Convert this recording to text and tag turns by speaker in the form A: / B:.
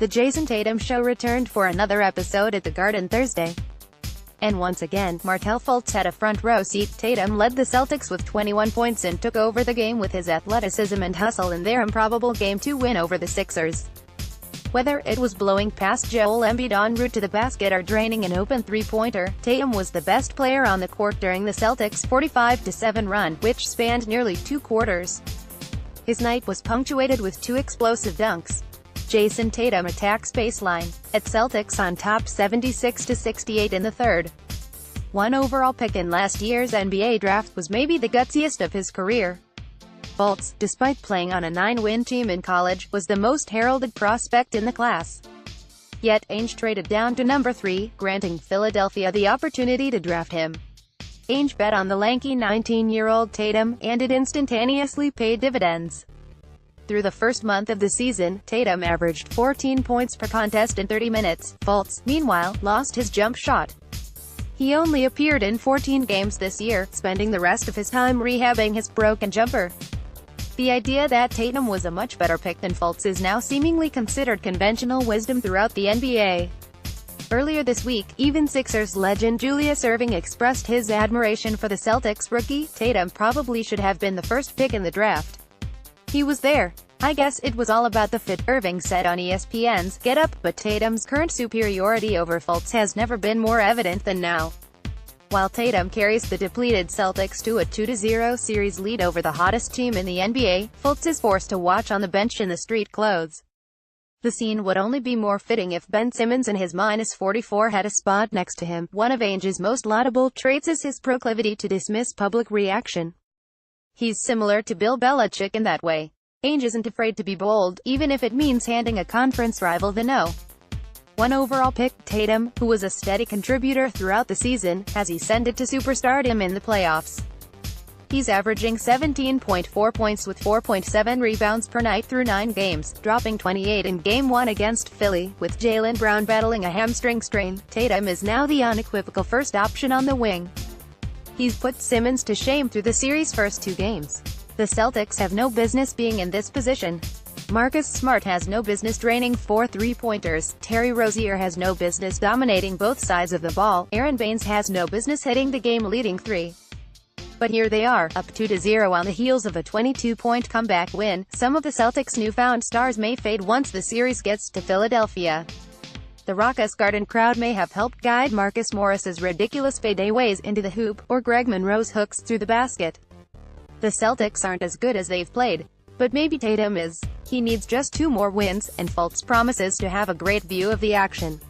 A: The Jayson Tatum Show returned for another episode at the Garden Thursday. And once again, Markelle Fultz had a front row seat. Tatum led the Celtics with 21 points and took over the game with his athleticism and hustle in their improbable Game 2 win over the Sixers. Whether it was blowing past Joel Embiid en route to the basket or draining an open three-pointer, Tatum was the best player on the court during the Celtics' 45-7 run, which spanned nearly 2 quarters. His night was punctuated with 2 explosive dunks. Jayson Tatum attacks baseline, at Celtics on top 76-68 in the third. 1 overall pick in last year's NBA draft, was maybe the gutsiest of his career. Fultz, despite playing on a 9-win team in college, was the most heralded prospect in the class. Yet, Ainge traded down to number 3, granting Philadelphia the opportunity to draft him. Ainge bet on the lanky 19-year-old Tatum, and it instantaneously paid dividends. Through the first month of the season, Tatum averaged 14 points per contest in 30 minutes. Fultz, meanwhile, lost his jump shot. He only appeared in 14 games this year, spending the rest of his time rehabbing his broken jumper. The idea that Tatum was a much better pick than Fultz is now seemingly considered conventional wisdom throughout the NBA. Earlier this week, even Sixers legend Julius Erving expressed his admiration for the Celtics rookie. Tatum probably should have been the first pick in the draft. He was there. I guess it was all about the fit, Erving said on ESPN's Get Up, but Tatum's current superiority over Fultz has never been more evident than now. While Tatum carries the depleted Celtics to a 2-0 series lead over the hottest team in the NBA, Fultz is forced to watch on the bench in the street clothes. The scene would only be more fitting if Ben Simmons in his -44 had a spot next to him. One of Ainge's most laudable traits is his proclivity to dismiss public reaction. He's similar to Bill Belichick in that way. Ainge isn't afraid to be bold, even if it means handing a conference rival the no. 1 overall pick, Tatum, who was a steady contributor throughout the season, has ascended to superstardom in the playoffs. He's averaging 17.4 points with 4.7 rebounds per night through 9 games, dropping 28 in Game 1 against Philly. With Jaylen Brown battling a hamstring strain, Tatum is now the unequivocal first option on the wing. He's put Simmons to shame through the series' first 2 games. The Celtics have no business being in this position. Marcus Smart has no business draining 4 three-pointers. Terry Rozier has no business dominating both sides of the ball. Aaron Baines has no business hitting the game-leading 3. But here they are, up 2-0 on the heels of a 22-point comeback win. Some of the Celtics' newfound stars may fade once the series gets to Philadelphia. The raucous Garden crowd may have helped guide Marcus Morris's ridiculous fadeaways into the hoop, or Greg Monroe's hooks through the basket. The Celtics aren't as good as they've played, but maybe Tatum is. He needs just 2 more wins, and Fultz promises to have a great view of the action.